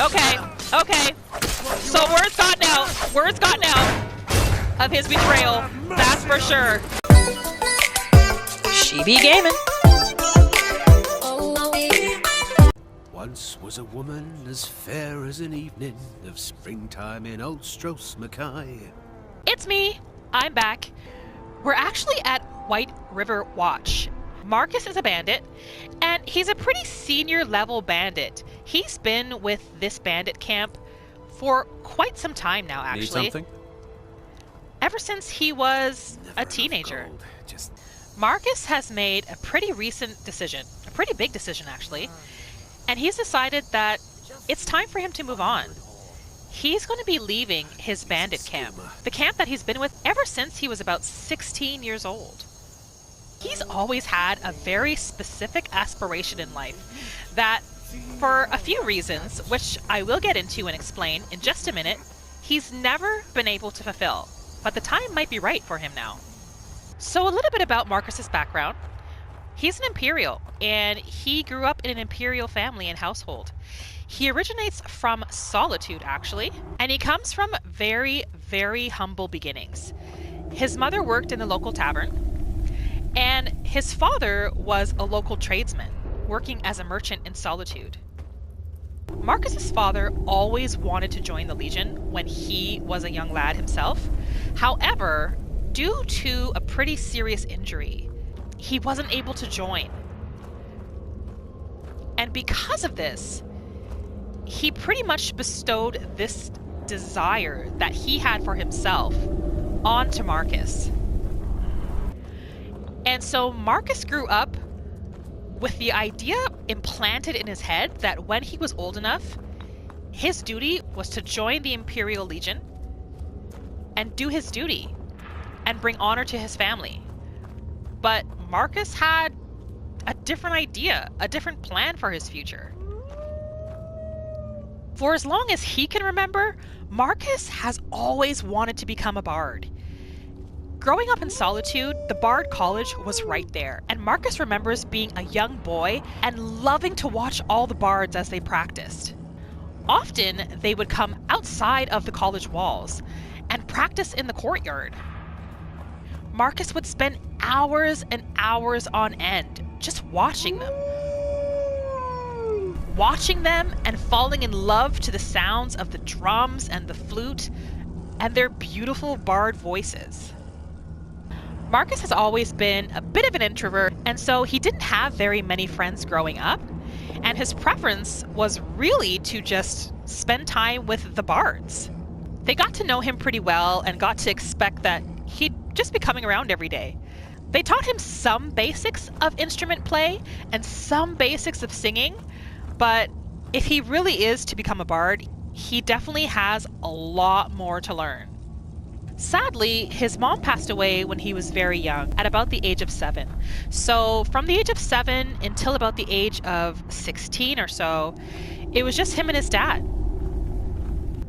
Okay, okay. So word's gotten out of his betrayal, that's for sure. She be gaming. Once was a woman as fair as an evening of springtime in old Stros Mackay. It's me, I'm back. We're actually at White River Watch. Marcus is a bandit, and he's a pretty senior level bandit. He's been with this bandit camp for quite some time now, actually. Need something? Ever since he was a teenager. Marcus has made a pretty recent decision, a pretty big decision actually, and he's decided that it's time for him to move on. He's going to be leaving his bandit camp, the camp that he's been with ever since he was about 16 years old. He's always had a very specific aspiration in life that, for a few reasons, which I will get into and explain in just a minute, he's never been able to fulfill, but the time might be right for him now. So a little bit about Marcus's background. He's an Imperial, and he grew up in an Imperial family and household. He originates from Solitude, actually, and he comes from very, very humble beginnings. His mother worked in the local tavern, and his father was a local tradesman, working as a merchant in Solitude. Marcus's father always wanted to join the Legion when he was a young lad himself. However, due to a pretty serious injury, he wasn't able to join. And because of this, he pretty much bestowed this desire that he had for himself onto Marcus. And so Marcus grew up with the idea implanted in his head that when he was old enough, his duty was to join the Imperial Legion and do his duty and bring honor to his family. But Marcus had a different idea, a different plan for his future. For as long as he can remember, Marcus has always wanted to become a bard. Growing up in Solitude, the Bards College was right there, and Marcus remembers being a young boy and loving to watch all the bards as they practiced. Often, they would come outside of the college walls and practice in the courtyard. Marcus would spend hours and hours on end just watching them. Watching them and falling in love to the sounds of the drums and the flute and their beautiful bard voices. Marcus has always been a bit of an introvert, and so he didn't have very many friends growing up, and his preference was really to just spend time with the bards. They got to know him pretty well and got to expect that he'd just be coming around every day. They taught him some basics of instrument play and some basics of singing, but if he really is to become a bard, he definitely has a lot more to learn. Sadly, his mom passed away when he was very young, at about the age of 7. So from the age of 7 until about the age of 16 or so, it was just him and his dad.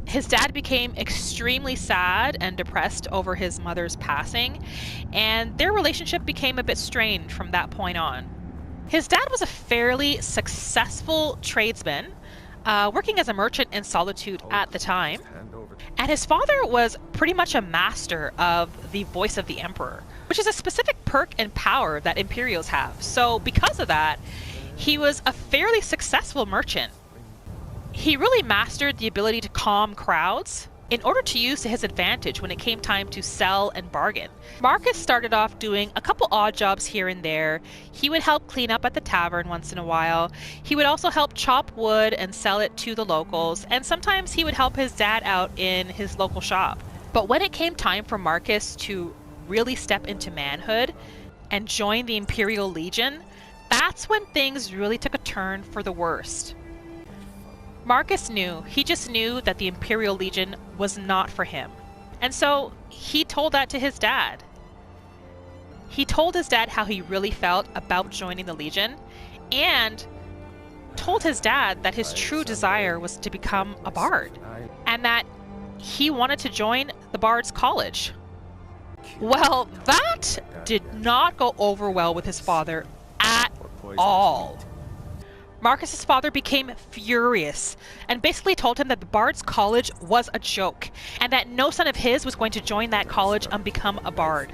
His dad became extremely sad and depressed over his mother's passing, and their relationship became a bit strained from that point on. His dad was a fairly successful tradesman, working as a merchant in Solitude at the time. And his father was pretty much a master of the voice of the Emperor, which is a specific perk and power that Imperials have. So because of that, he was a fairly successful merchant. He really mastered the ability to calm crowds in order to use to his advantage when it came time to sell and bargain. Marcus started off doing a couple odd jobs here and there. He would help clean up at the tavern once in a while. He would also help chop wood and sell it to the locals, and sometimes he would help his dad out in his local shop. But when it came time for Marcus to really step into manhood and join the Imperial Legion, that's when things really took a turn for the worst. Marcus knew, he just knew that the Imperial Legion was not for him. And so he told that to his dad. He told his dad how he really felt about joining the Legion, and told his dad that his true desire was to become a bard, and that he wanted to join the Bards College. Well, that did not go over well with his father at all. Marcus's father became furious and basically told him that the Bards College was a joke and that no son of his was going to join that college and become a bard.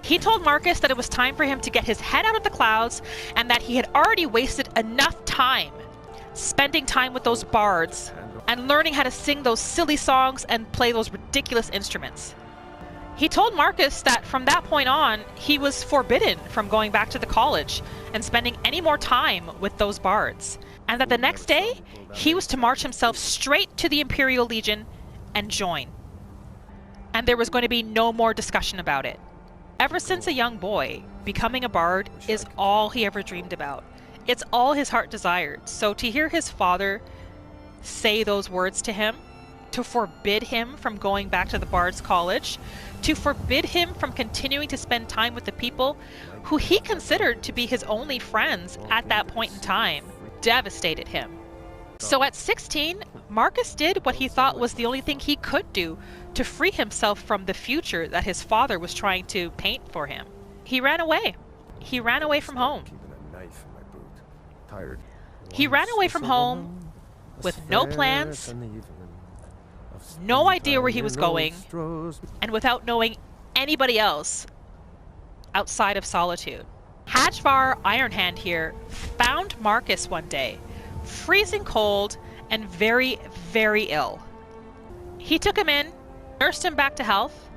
He told Marcus that it was time for him to get his head out of the clouds and that he had already wasted enough time spending time with those bards and learning how to sing those silly songs and play those ridiculous instruments. He told Marcus that from that point on, he was forbidden from going back to the college and spending any more time with those bards, and that the next day, he was to march himself straight to the Imperial Legion and join. And there was going to be no more discussion about it. Ever since a young boy, becoming a bard is all he ever dreamed about. It's all his heart desired. So to hear his father say those words to him, to forbid him from going back to the Bards College, to forbid him from continuing to spend time with the people who he considered to be his only friends at that point in time, devastated him. So at 16, Marcus did what he thought was the only thing he could do to free himself from the future that his father was trying to paint for him. He ran away. He ran away from home. He ran away from home with no plans, no idea where he was going, and without knowing anybody else outside of Solitude. Hajvar Ironhand here found Marcus one day, freezing cold and very, very ill. He took him in, nursed him back to health,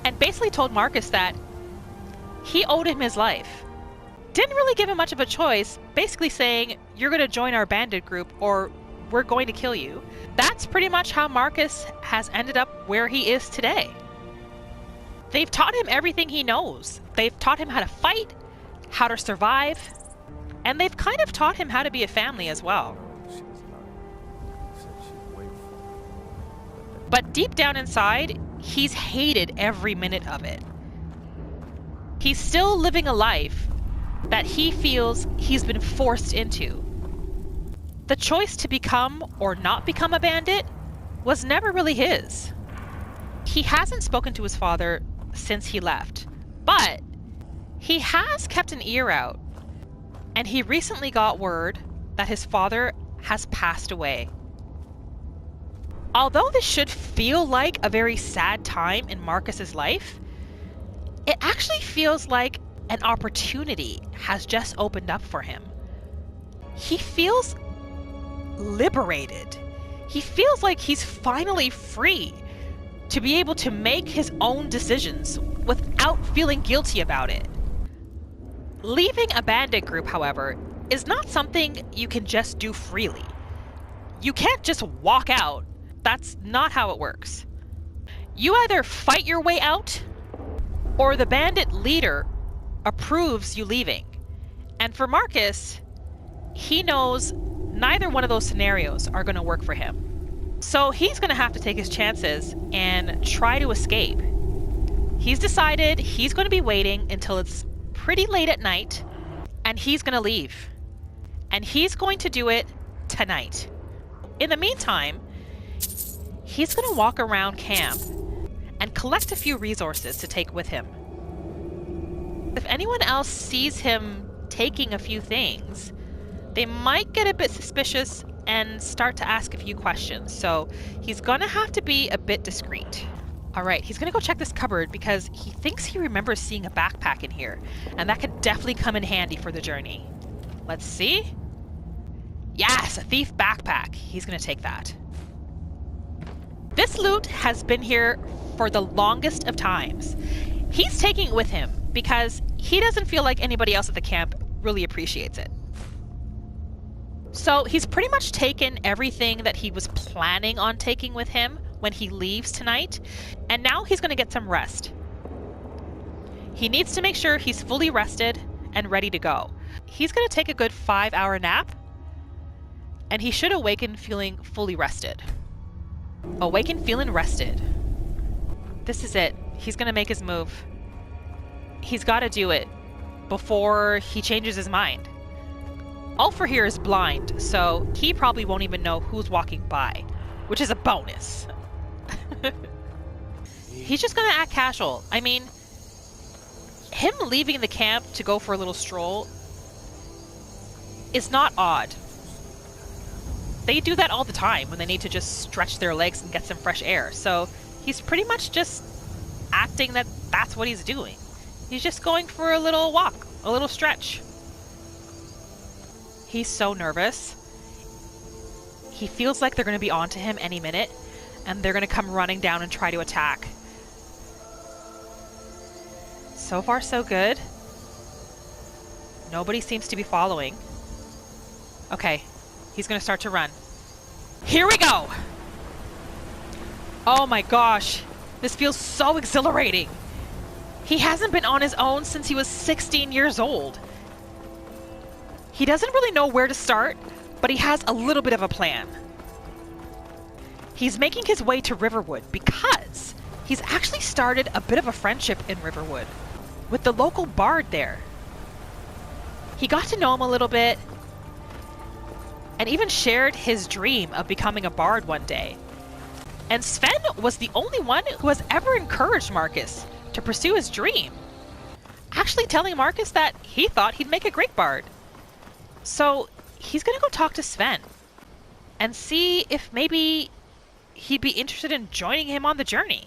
and basically told Marcus that he owed him his life. Didn't really give him much of a choice, basically saying, "You're going to join our bandit group or we're going to kill you." That's pretty much how Marcus has ended up where he is today. They've taught him everything he knows. They've taught him how to fight, how to survive, and they've kind of taught him how to be a family as well. But deep down inside, he's hated every minute of it. He's still living a life that he feels he's been forced into. The choice to become or not become a bandit was never really his. He hasn't spoken to his father since he left, but he has kept an ear out, and he recently got word that his father has passed away. Although this should feel like a very sad time in Marcus's life, it actually feels like an opportunity has just opened up for him. He feels liberated. He feels like he's finally free to be able to make his own decisions without feeling guilty about it. Leaving a bandit group, however, is not something you can just do freely. You can't just walk out. That's not how it works. You either fight your way out, or the bandit leader approves you leaving. And for Marcus, he knows neither one of those scenarios are going to work for him. So he's going to have to take his chances and try to escape. He's decided he's going to be waiting until it's pretty late at night, and he's going to leave. And he's going to do it tonight. In the meantime, he's going to walk around camp and collect a few resources to take with him. If anyone else sees him taking a few things, they might get a bit suspicious and start to ask a few questions. So he's going to have to be a bit discreet. All right, he's going to go check this cupboard because he thinks he remembers seeing a backpack in here, and that could definitely come in handy for the journey. Let's see. Yes, a thief backpack. He's going to take that. This loot has been here for the longest of times. He's taking it with him because he doesn't feel like anybody else at the camp really appreciates it. So he's pretty much taken everything that he was planning on taking with him when he leaves tonight, and now he's going to get some rest. He needs to make sure he's fully rested and ready to go. He's going to take a good 5-hour nap, and he should awaken feeling fully rested. Awaken feeling rested. This is it. He's going to make his move. He's got to do it before he changes his mind. Ulfr here is blind, so he probably won't even know who's walking by, which is a bonus. He's just going to act casual. I mean, him leaving the camp to go for a little stroll is not odd. they do that all the time when they need to just stretch their legs and get some fresh air. So he's pretty much just acting that that's what he's doing. He's just going for a little walk, a little stretch. He's so nervous. He feels like they're going to be onto him any minute, and they're going to come running down and try to attack. So far, so good. Nobody seems to be following. Okay, he's going to start to run. Here we go! Oh my gosh, this feels so exhilarating. He hasn't been on his own since he was 16 years old. He doesn't really know where to start, but he has a little bit of a plan. He's making his way to Riverwood because he's actually started a bit of a friendship in Riverwood with the local bard there. He got to know him a little bit and even shared his dream of becoming a bard one day. And Sven was the only one who has ever encouraged Marcus to pursue his dream, actually telling Marcus that he thought he'd make a great bard. So he's gonna go talk to Sven and see if maybe he'd be interested in joining him on the journey.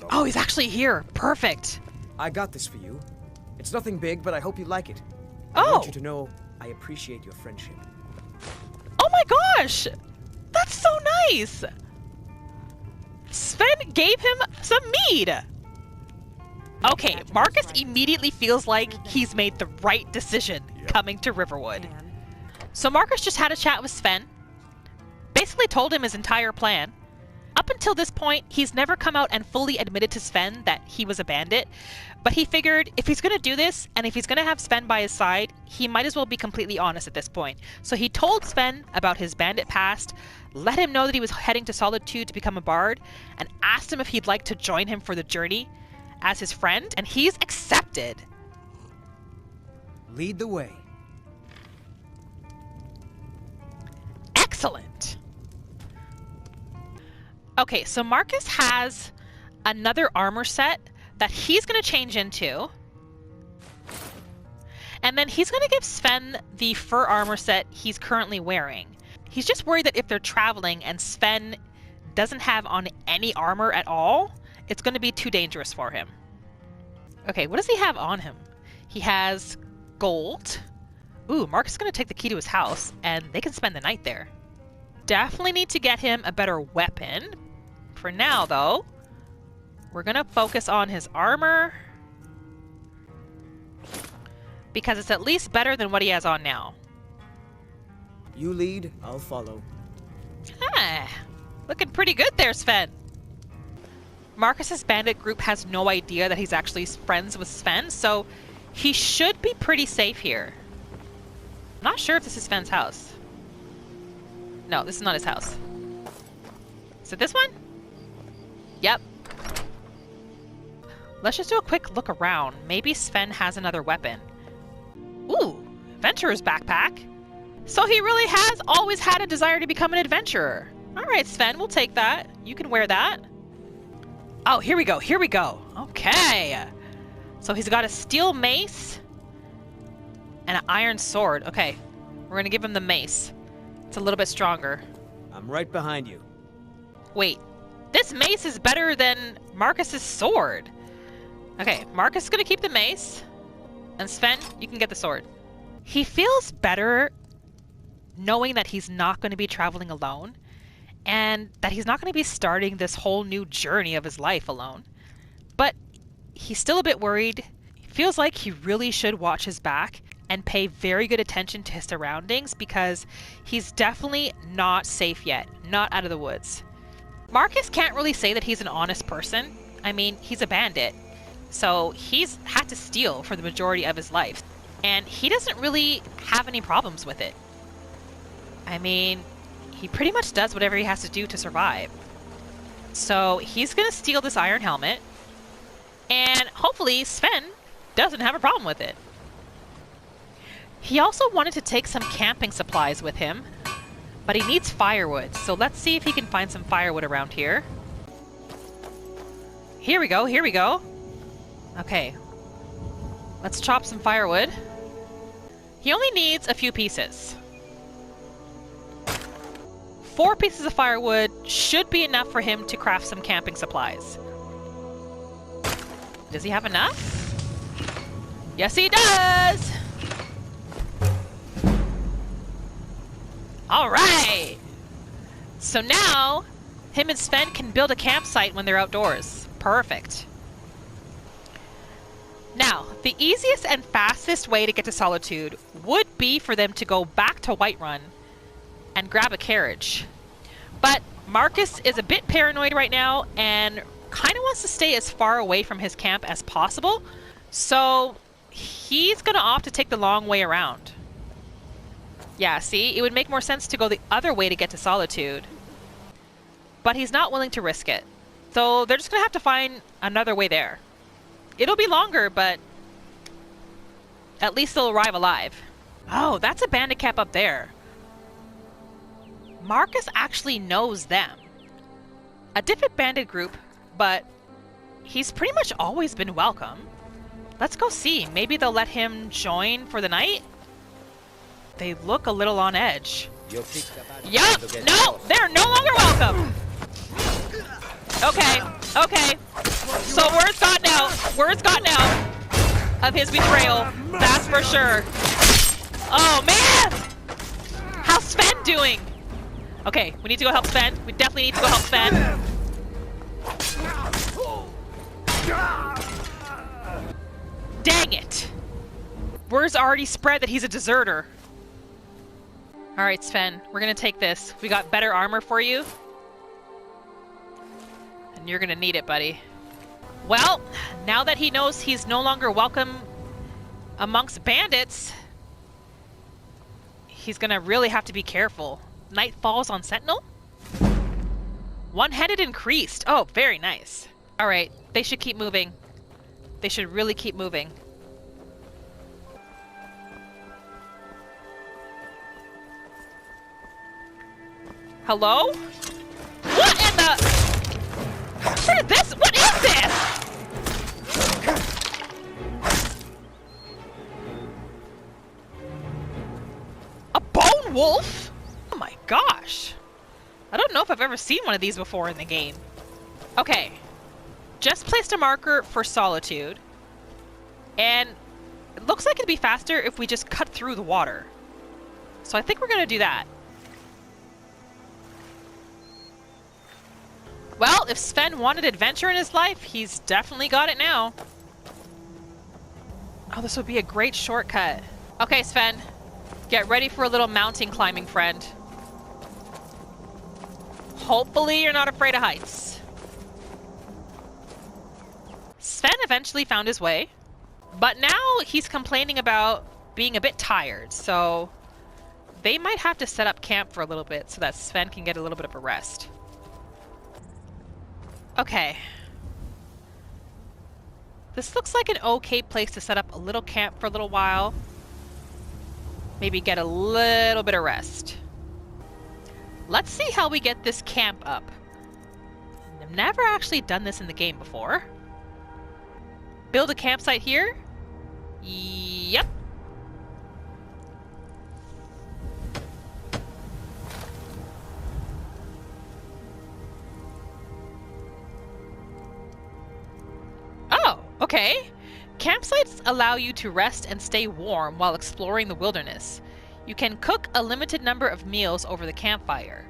Oh, he's actually here. Perfect. I got this for you. It's nothing big, but I hope you like it. Oh. I want you to know I appreciate your friendship. Oh my gosh! That's so nice! Sven gave him some mead! Okay, Marcus immediately feels like he's made the right decision coming to Riverwood. So Marcus just had a chat with Sven, basically told him his entire plan. Up until this point, he's never come out and fully admitted to Sven that he was a bandit, but he figured if he's going to do this, and if he's going to have Sven by his side, he might as well be completely honest at this point. So he told Sven about his bandit past, let him know that he was heading to Solitude to become a bard, and asked him if he'd like to join him for the journey as his friend, and he's accepted. Lead the way. Excellent. Okay, so Marcus has another armor set that he's going to change into. And then he's going to give Sven the fur armor set he's currently wearing. He's just worried that if they're traveling and Sven doesn't have on any armor at all, it's going to be too dangerous for him. Okay, what does he have on him? He has gold. Ooh, Marcus is going to take the key to his house, and they can spend the night there. Definitely need to get him a better weapon. For now, though, we're going to focus on his armor, because it's at least better than what he has on now. You lead, I'll follow. Ah, looking pretty good there, Sven. Marcus's bandit group has no idea that he's actually friends with Sven, so he should be pretty safe here. I'm not sure if this is Sven's house. No, this is not his house. Is it this one? Yep. Let's just do a quick look around. Maybe Sven has another weapon. Ooh, adventurer's backpack. So he really has always had a desire to become an adventurer. All right, Sven, we'll take that. You can wear that. Oh, here we go, here we go. Okay. So he's got a steel mace and an iron sword. Okay, we're gonna give him the mace. It's a little bit stronger. I'm right behind you. Wait, this mace is better than Marcus's sword. Okay, Marcus is gonna keep the mace, and Sven, you can get the sword. He feels better knowing that he's not going to be traveling alone, and that he's not going to be starting this whole new journey of his life alone. But he's still a bit worried. He feels like he really should watch his back and pay very good attention to his surroundings, because he's definitely not safe yet, not out of the woods. Marcus can't really say that he's an honest person. I mean, he's a bandit, so he's had to steal for the majority of his life, and he doesn't really have any problems with it. I mean, he pretty much does whatever he has to do to survive. So he's gonna steal this iron helmet, and hopefully Sven doesn't have a problem with it. He also wanted to take some camping supplies with him, but he needs firewood, so let's see if he can find some firewood around here. Here we go, here we go. Okay, let's chop some firewood. He only needs a few pieces. 4 pieces of firewood should be enough for him to craft some camping supplies. Does he have enough? Yes, he does! All right! So now, him and Sven can build a campsite when they're outdoors. Perfect. Now, the easiest and fastest way to get to Solitude would be for them to go back to Whiterun and grab a carriage. But Marcus is a bit paranoid right now and kind of wants to stay as far away from his camp as possible. So he's going to opt to take the long way around. Yeah, see, it would make more sense to go the other way to get to Solitude. But he's not willing to risk it. So they're just going to have to find another way there. It'll be longer, but at least they'll arrive alive. Oh, that's a bandit camp up there. Marcus actually knows them. A different bandit group, but he's pretty much always been welcome. Let's go see. Maybe they'll let him join for the night? They look a little on edge. Yup! No! They're no longer welcome! Okay, okay. So word's gotten out. Word's gotten out of his betrayal. That's for sure. Oh, man! How's Sven doing? Okay, we need to go help Sven. We definitely need to go help Sven. Dang it! Word's already spread that he's a deserter. Alright, Sven, we're gonna take this. We got better armor for you. And you're gonna need it, buddy. Well, now that he knows he's no longer welcome amongst bandits, he's gonna really have to be careful. Night falls on Sentinel? One-headed increased. Oh, very nice. Alright, they should keep moving. They should really keep moving. Hello? What in the... What is this? What is this? A bone wolf? Oh my gosh. I don't know if I've ever seen one of these before in the game. Okay. Just placed a marker for Solitude. And it looks like it'd be faster if we just cut through the water. So I think we're gonna do that. Well, if Sven wanted adventure in his life, he's definitely got it now. Oh, this would be a great shortcut. Okay, Sven. Get ready for a little mountain climbing, friend. Hopefully you're not afraid of heights. Sven eventually found his way, but now he's complaining about being a bit tired, so they might have to set up camp for a little bit so that Sven can get a little bit of a rest. Okay. This looks like an okay place to set up a little camp for a little while. Maybe get a little bit of rest. Let's see how we get this camp up. I've never actually done this in the game before. Build a campsite here? Yep. Oh, okay. Campsites allow you to rest and stay warm while exploring the wilderness. You can cook a limited number of meals over the campfire.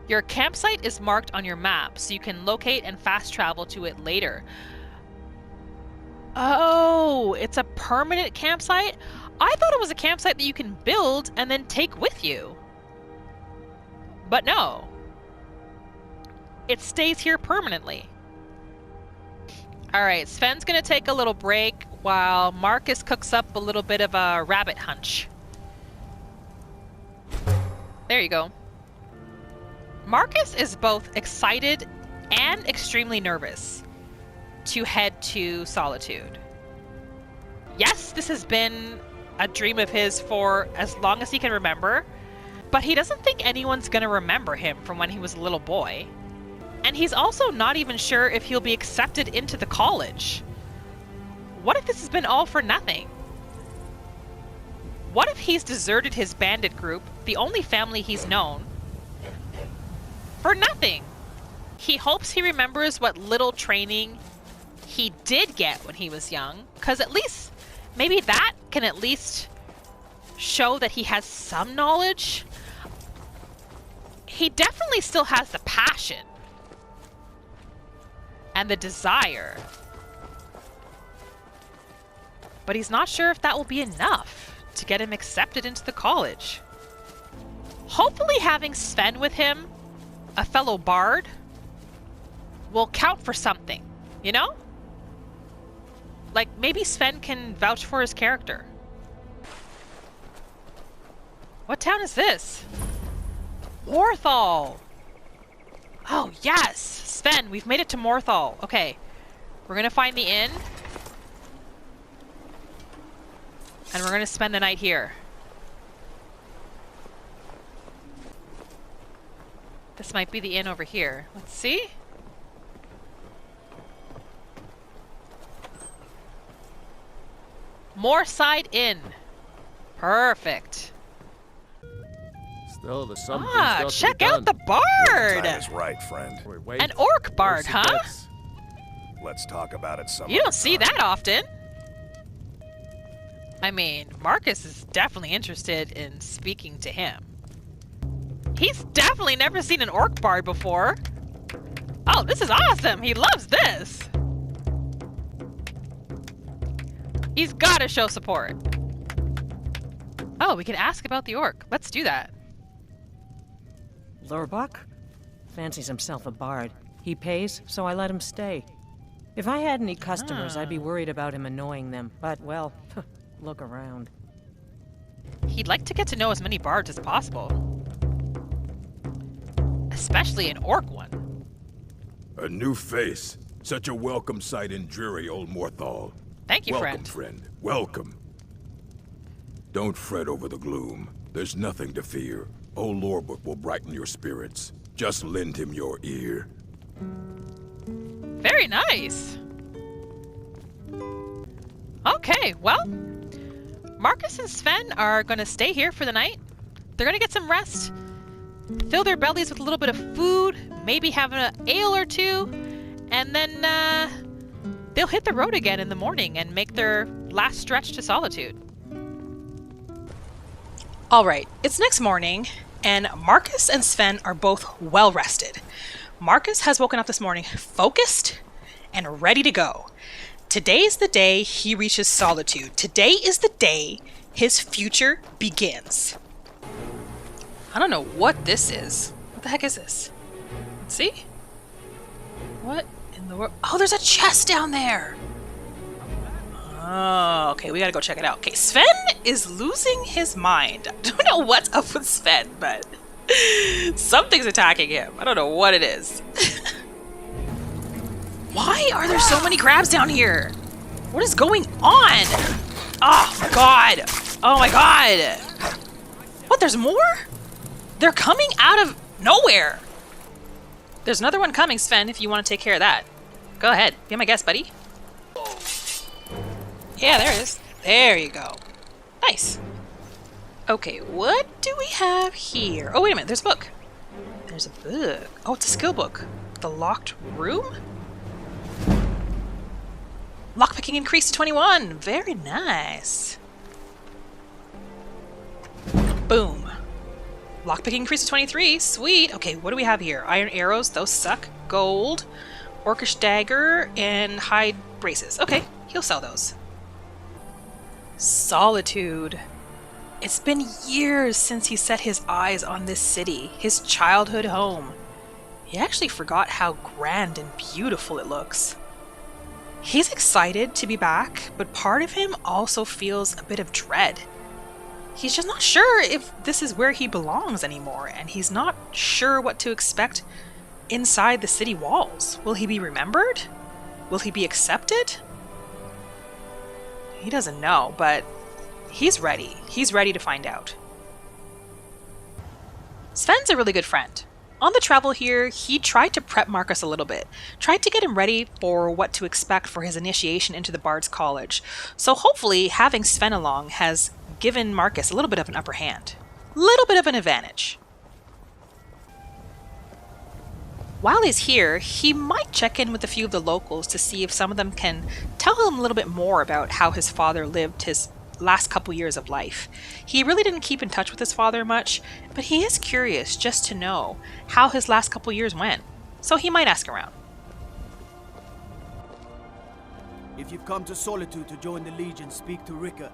Your campsite is marked on your map, so you can locate and fast travel to it later. Oh, it's a permanent campsite? I thought it was a campsite that you can build and then take with you. But no. It stays here permanently. Alright, Sven's gonna take a little break while Marcus cooks up a little bit of a rabbit hunch. There you go. Marcus is both excited and extremely nervous to head to Solitude. Yes, this has been a dream of his for as long as he can remember, but he doesn't think anyone's gonna remember him from when he was a little boy. And he's also not even sure if he'll be accepted into the college. What if this has been all for nothing? What if he's deserted his bandit group, the only family he's known, for nothing. He hopes he remembers what little training he did get when he was young, because at least, maybe that can at least show that he has some knowledge. He definitely still has the passion and the desire, but he's not sure if that will be enough to get him accepted into the college. Hopefully having Sven with him, a fellow bard, will count for something, you know? Like, maybe Sven can vouch for his character. What town is this? Morthal! Oh, yes! Sven, we've made it to Morthal. Okay. We're gonna find the inn. And we're gonna spend the night here. This might be the inn over here. Let's see. Moorside Inn. Perfect. Still, the something's Ah, got to check be out done. the bard! Time is right, friend. Wait, An orc bard, where's the huh? depths? Let's talk about it some You other don't see time. that often. I mean, Marcus is definitely interested in speaking to him. He's definitely never seen an orc bard before. Oh, this is awesome! He loves this! He's gotta show support. Oh, we can ask about the orc. Let's do that. Lurbuk? Fancies himself a bard. He pays, so I let him stay. If I had any customers, I'd be worried about him annoying them. But, well, look around. He'd like to get to know as many bards as possible. Especially an orc one. A new face. Such a welcome sight in dreary old Morthal. Thank you, Welcome, friend. friend. Welcome. Don't fret over the gloom. There's nothing to fear. Old Lurbuk will brighten your spirits. Just lend him your ear. Very nice. Okay, well, Marcus and Sven are going to stay here for the night. They're going to get some rest, fill their bellies with a little bit of food, maybe have an ale or two, and then they'll hit the road again in the morning and make their last stretch to Solitude. All right, it's next morning, and Marcus and Sven are both well rested. Marcus has woken up this morning focused and ready to go. Today's the day he reaches Solitude. Today is the day his future begins. I don't know what this is. What the heck is this? Let's see. What in the world? Oh, there's a chest down there. Oh, okay, we gotta go check it out. Okay, Sven is losing his mind. I don't know what's up with Sven, but something's attacking him. I don't know what it is. Why are there so many crabs down here? What is going on? Oh my god. Oh my god. What, there's more? They're coming out of nowhere. There's another one coming, Sven, if you want to take care of that. Go ahead. Be my guest, buddy. Yeah, there it is. There you go. Nice. Okay, what do we have here? Oh, wait a minute. There's a book. There's a book. Oh, it's a skill book. The Locked Room? Lockpicking increased to 21. Very nice. Boom. Lockpicking increased to 23. Sweet. Okay, what do we have here? Iron arrows. Those suck. Gold. Orcish dagger. And hide braces. Okay, he'll sell those. Solitude. It's been years since he set his eyes on this city, his childhood home. He actually forgot how grand and beautiful it looks. He's excited to be back, but part of him also feels a bit of dread. He's just not sure if this is where he belongs anymore, and he's not sure what to expect inside the city walls. Will he be remembered? Will he be accepted? He doesn't know, but he's ready. He's ready to find out. Sven's a really good friend. On the travel here, he tried to prep Marcus a little bit, tried to get him ready for what to expect for his initiation into the Bards College. So hopefully having Sven along has given Marcus a little bit of an upper hand. A little bit of an advantage. While he's here, he might check in with a few of the locals to see if some of them can tell him a little bit more about how his father lived his last couple years of life. He really didn't keep in touch with his father much, but he is curious just to know how his last couple years went, so he might ask around. If you've come to Solitude to join the Legion, speak to Rika.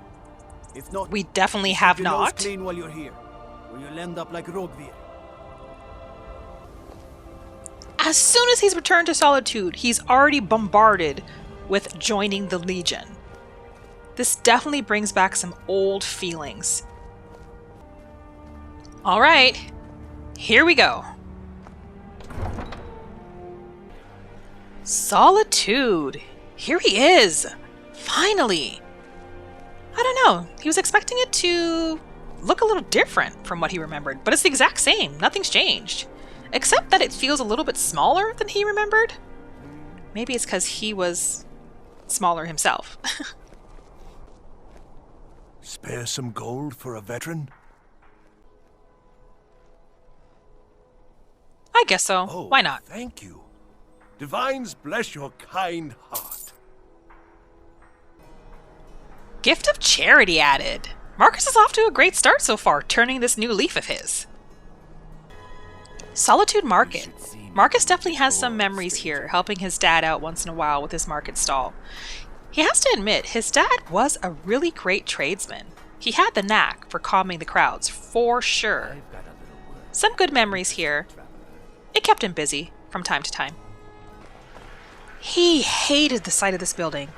If not, We definitely have keep your nose not. clean while you're here, or you'll end up like Rogvir. As soon as he's returned to Solitude, he's already bombarded with joining the Legion. This definitely brings back some old feelings. Alright, here we go. Solitude! Here he is! Finally! I don't know, he was expecting it to look a little different from what he remembered, but it's the exact same, nothing's changed. Except that it feels a little bit smaller than he remembered. Maybe it's because he was smaller himself. Spare some gold for a veteran? I guess so. Oh, Why not? Thank you. Divines bless your kind heart. Gift of charity added. Marcus is off to a great start so far, turning this new leaf of his. Solitude Market. Marcus definitely has some memories here, helping his dad out once in a while with his market stall. He has to admit, his dad was a really great tradesman. He had the knack for calming the crowds, for sure. Some good memories here. It kept him busy from time to time. He hated the sight of this building.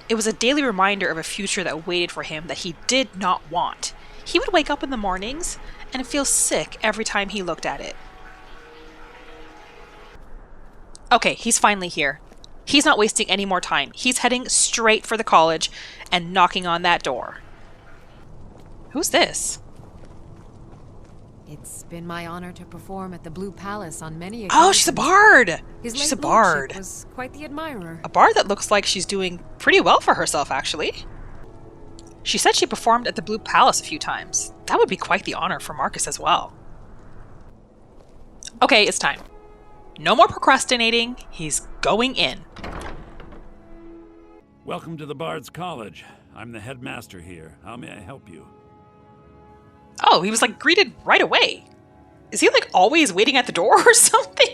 It was a daily reminder of a future that waited for him that he did not want. He would wake up in the mornings and feel sick every time he looked at it. Okay, he's finally here. He's not wasting any more time. He's heading straight for the college and knocking on that door. Who's this? It's been my honor to perform at the Blue Palace on many occasions. Oh, she's a bard! His She's a late bard. lordship was quite the admirer. A bard that looks like she's doing pretty well for herself, actually. She said she performed at the Blue Palace a few times. That would be quite the honor for Marcus as well. Okay, it's time. No more procrastinating. He's going in. Welcome to the Bards College. I'm the headmaster here. How may I help you? Oh, he was like greeted right away. Is he like always waiting at the door or something?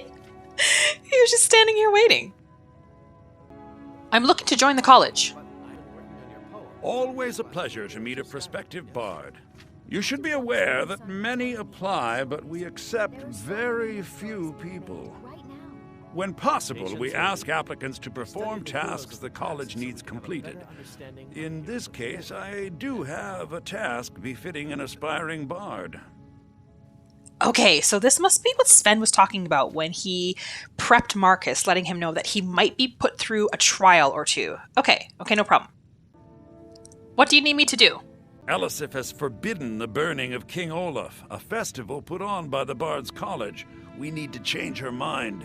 He was just standing here waiting. I'm looking to join the college. Always a pleasure to meet a prospective bard. You should be aware that many apply, but we accept very few people. When possible, we ask applicants to perform tasks the college needs completed. In this case, I do have a task befitting an aspiring bard. Okay, so this must be what Sven was talking about when he prepped Marcus, letting him know that he might be put through a trial or two. Okay, no problem. What do you need me to do? Elisif has forbidden the burning of King Olaf, a festival put on by the Bards College. We need to change her mind.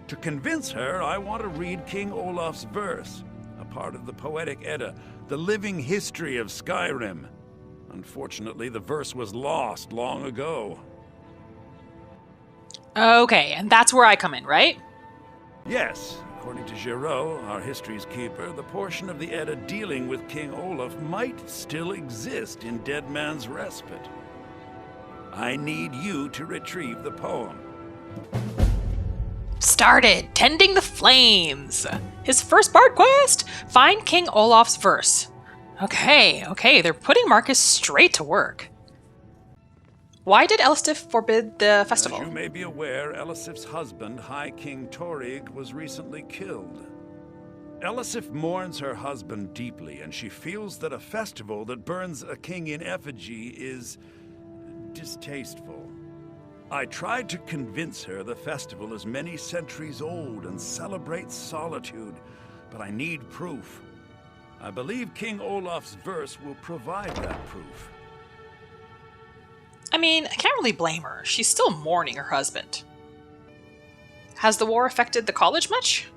To convince her, I want to read King Olaf's verse, a part of the Poetic Edda, the living history of Skyrim. Unfortunately, the verse was lost long ago. Okay, and that's where I come in, right? Yes, according to Giraud, our history's keeper, the portion of the Edda dealing with King Olaf might still exist in Dead Man's Respite. I need you to retrieve the poem. Started tending the flames. His first bard quest: find King Olaf's verse. Okay, they're putting Marcus straight to work. Why did Elisif forbid the festival? As you may be aware, Elisif's husband, High King Torig, was recently killed. Elisif mourns her husband deeply, and she feels that a festival that burns a king in effigy is distasteful. I tried to convince her the festival is many centuries old and celebrates solitude, but I need proof. I believe King Olaf's verse will provide that proof. I mean, I can't really blame her. She's still mourning her husband. Has the war affected the college much?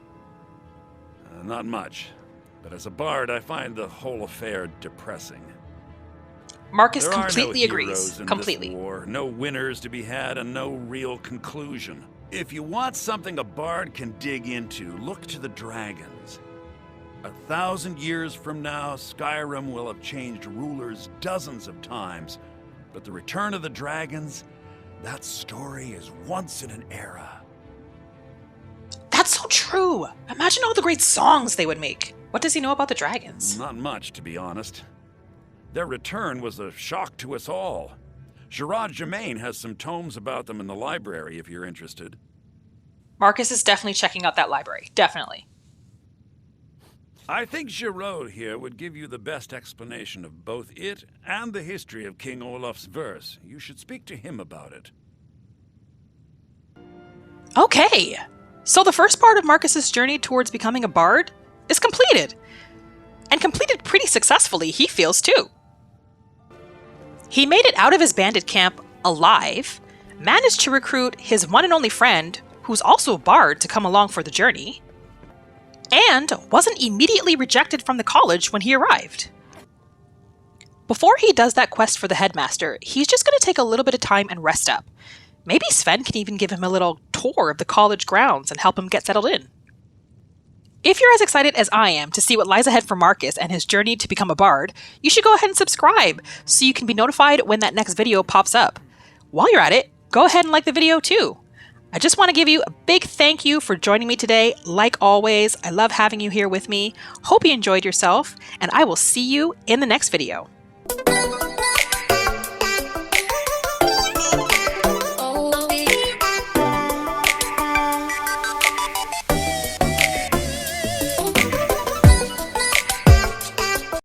Not much, but as a bard, I find the whole affair depressing. Marcus There completely are no agrees. heroes in Completely. this war, no winners to be had, and no real conclusion. If you want something a bard can dig into, look to the dragons. 1,000 years from now, Skyrim will have changed rulers dozens of times, but the return of the dragons, that story is once in an era. That's so true. Imagine all the great songs they would make. What does he know about the dragons? Not much, to be honest. Their return was a shock to us all. Gerard Germain has some tomes about them in the library if you're interested. Marcus is definitely checking out that library. Definitely. I think Giraud here would give you the best explanation of both it and the history of King Olaf's verse. You should speak to him about it. Okay. So the first part of Marcus's journey towards becoming a bard is completed. And completed pretty successfully, he feels too. He made it out of his bandit camp alive, managed to recruit his one and only friend, who's also a bard, to come along for the journey, and wasn't immediately rejected from the college when he arrived. Before he does that quest for the headmaster, he's just going to take a little bit of time and rest up. Maybe Sven can even give him a little tour of the college grounds and help him get settled in. If you're as excited as I am to see what lies ahead for Marcus and his journey to become a bard, you should go ahead and subscribe so you can be notified when that next video pops up. While you're at it, go ahead and like the video too. I just want to give you a big thank you for joining me today. Like always, I love having you here with me. Hope you enjoyed yourself, and I will see you in the next video.